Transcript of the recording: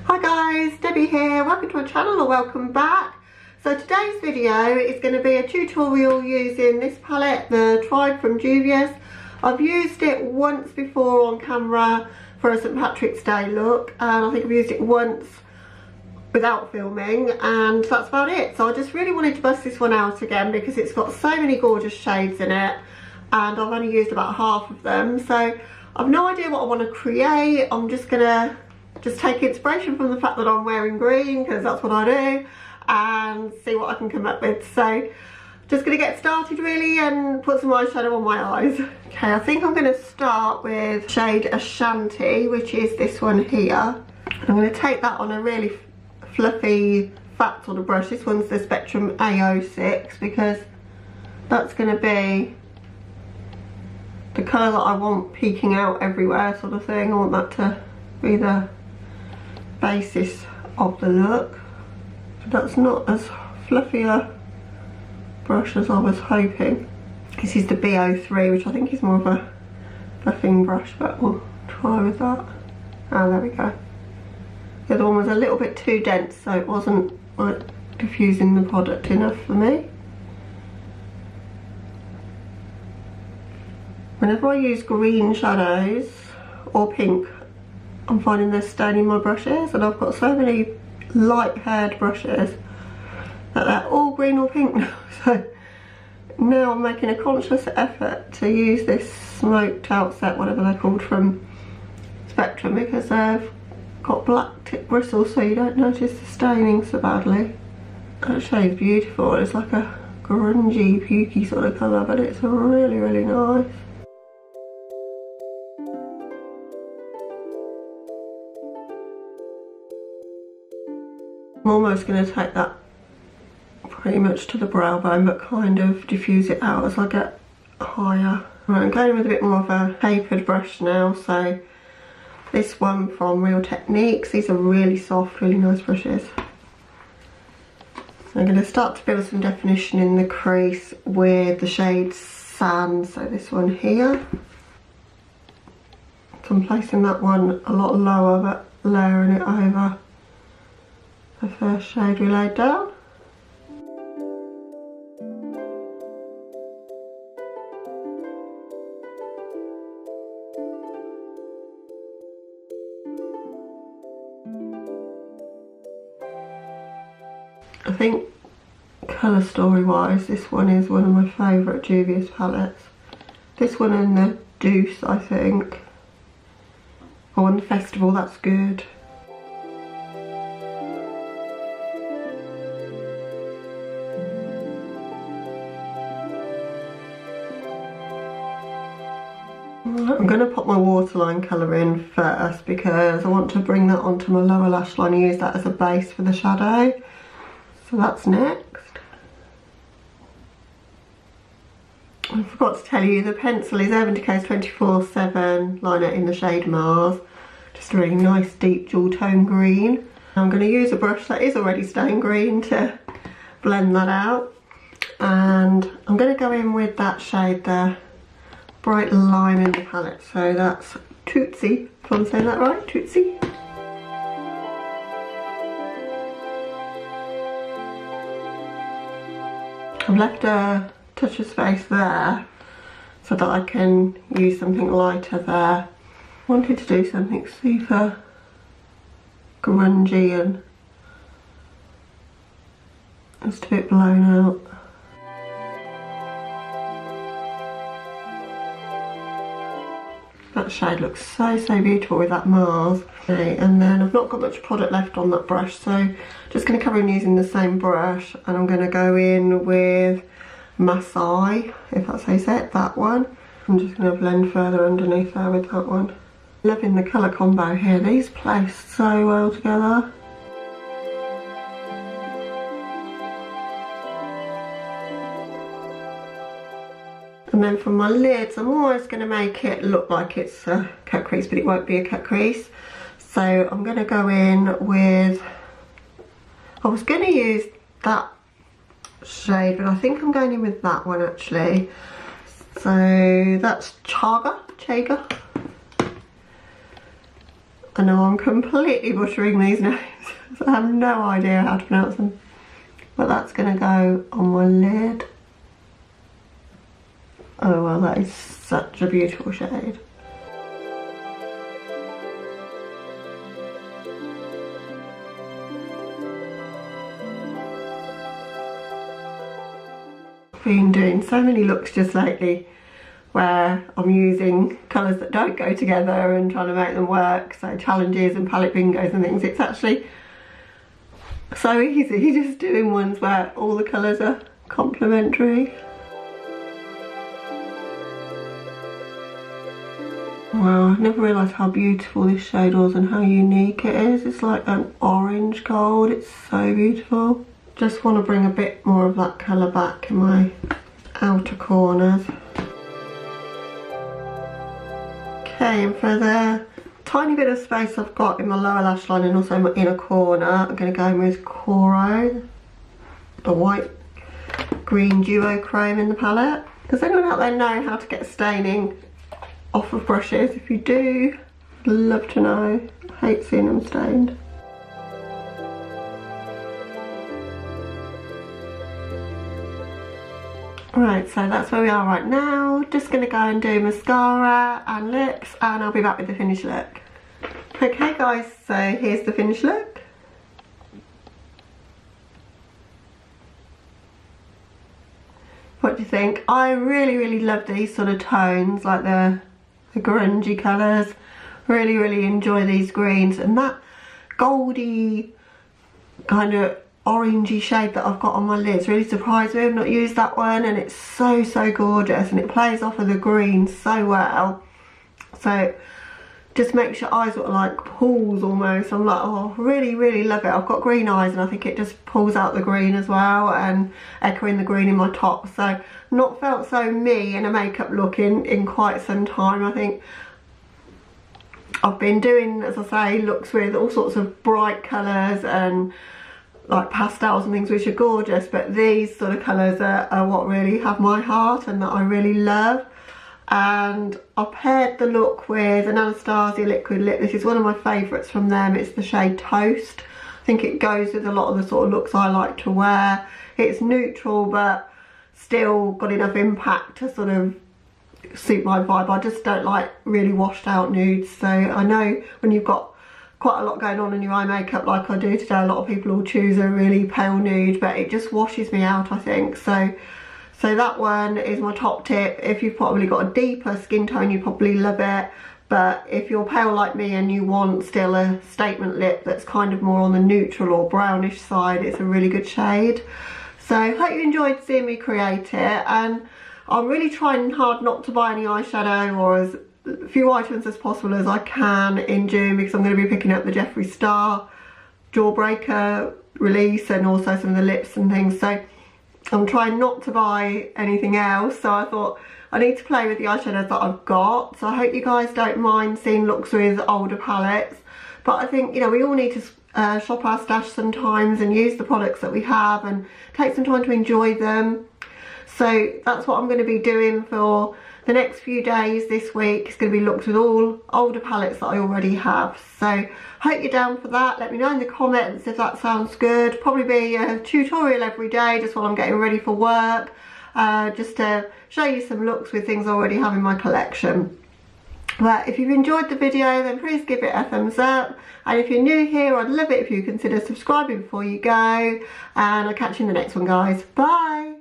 Hi guys, Debbie here. Welcome to my channel or welcome back. So today's video is going to be a tutorial using this palette, the Tribe from Juvia's. I've used it once before on camera for a St Patrick's Day look, and I think I've used it once without filming, and that's about it. So I just really wanted to bust this one out again because it's got so many gorgeous shades in it, and I've only used about half of them. So I've no idea what I want to create. I'm just gonna take inspiration from the fact that I'm wearing green because that's what I do, and see what I can come up with. So just gonna get started really and put some eyeshadow on my eyes. Okay, I think I'm gonna start with shade Ashanti, which is this one here. I'm gonna take that on a really fluffy fat sort of brush. This one's the Spectrum A06 because that's gonna be the colour that I want peeking out everywhere sort of thing. I want that to be the basis of the look. That's not as fluffy a brush as I was hoping. This is the B03, which I think is more of a buffing brush, but we'll try with that. Oh, there we go. The other one was a little bit too dense, so it wasn't like diffusing the product enough for me. Whenever I use green shadows or pink, I'm finding they're staining my brushes, and I've got so many light haired brushes that they're all green or pink now. So now I'm making a conscious effort to use this smoked out set, whatever they're called, from Spectrum, because they've got black tip bristles so you don't notice the staining so badly. That shade's beautiful. It's like a grungy, pukey sort of colour, but it's really, really nice. I'm almost going to take that pretty much to the brow bone, but kind of diffuse it out as I get higher. Right, I'm going with a bit more of a tapered brush now, so this one from Real Techniques. These are really soft, really nice brushes. I'm going to start to build some definition in the crease with the shade Sand, so this one here. So I'm placing that one a lot lower, but layering it over the first shade we laid down. I think colour story wise, this one is one of my favourite Juvia's palettes. This one and the Deuce, I think. Oh, and the Festival, that's good. I'm going to pop my waterline colour in first because I want to bring that onto my lower lash line and use that as a base for the shadow. So that's next. I forgot to tell you, the pencil is Urban Decay's 24/7 liner in the shade Mars. Just a really nice deep jewel tone green. I'm going to use a brush that is already stained green to blend that out. And I'm going to go in with that shade there. Bright lime in the palette, so that's Tootsie, if I'm saying that right, Tootsie. I've left a touch of space there so that I can use something lighter there. I wanted to do something super grungy and just a bit blown out. That shade looks so beautiful with that Mars. Okay, and then I've not got much product left on that brush, so just going to cover in using the same brush, and I'm going to go in with Masai, if that's how you say it, that one. I'm just going to blend further underneath there with that one. Loving the colour combo here, these play so well together. And then for my lids, I'm always going to make it look like it's a cut crease, but it won't be a cut crease. So I'm going to go in with, I was going to use that shade, but I think I'm going in with that one actually. So that's Chaga. I know I'm completely butchering these names. So I have no idea how to pronounce them. But that's going to go on my lid. Oh well, that is such a beautiful shade. Been doing so many looks just lately where I'm using colours that don't go together and trying to make them work, so challenges and palette bingos and things. It's actually so easy just doing ones where all the colours are complementary. Wow, I never realised how beautiful this shade was and how unique it is. It's like an orange gold, it's so beautiful. Just want to bring a bit more of that colour back in my outer corners. Okay, and for the tiny bit of space I've got in my lower lash line and also my inner corner, I'm going to go in with Coro, the white green duochrome in the palette. Does anyone out there know how to get staining off of brushes? If you do, I'd love to know. I hate seeing them stained. Right, so that's where we are right now. Just going to go and do mascara and lips, and I'll be back with the finished look. Okay guys, so here's the finished look. What do you think? I really love these sort of tones, like the grungy colours. Really enjoy these greens, and that goldy kind of orangey shade that I've got on my lids really surprised me. I've not used that one, and it's so gorgeous, and it plays off of the green so well. So just makes your eyes look like pools almost. I'm like, oh, really love it. I've got green eyes, and I think it just pulls out the green as well, and echoing the green in my top. So not felt so me in a makeup look in quite some time. I think I've been doing, as I say, looks with all sorts of bright colours and like pastels and things, which are gorgeous, but these sort of colours are what really have my heart and that I really love. And I paired the look with an Anastasia liquid lip. This is one of my favourites from them. It's the shade Toast. I think it goes with a lot of the sort of looks I like to wear. It's neutral but still got enough impact to sort of suit my vibe. I just don't like really washed out nudes, so I know when you've got quite a lot going on in your eye makeup like I do today, a lot of people will choose a really pale nude, but it just washes me out, I think. So that one is my top tip. If you've probably got a deeper skin tone, you probably love it, but if you're pale like me and you want still a statement lip that's kind of more on the neutral or brownish side, it's a really good shade. So hope you enjoyed seeing me create it, and I'm really trying hard not to buy any eyeshadow or as few items as possible as I can in June, because I'm going to be picking up the Jeffree Star Jawbreaker release and also some of the lips and things, so I'm trying not to buy anything else. So I thought I need to play with the eyeshadows that I've got. So I hope you guys don't mind seeing looks with older palettes, but I think, you know, we all need to shop our stash sometimes and use the products that we have and take some time to enjoy them. So that's what I'm going to be doing for the next few days this week. It's going to be looks with all older palettes that I already have. So hope you're down for that. Let me know in the comments if that sounds good. Probably be a tutorial every day just while I'm getting ready for work, just to show you some looks with things I already have in my collection. But if you've enjoyed the video, then please give it a thumbs up, and if you're new here, I'd love it if you consider subscribing before you go, and I'll catch you in the next one, guys. Bye.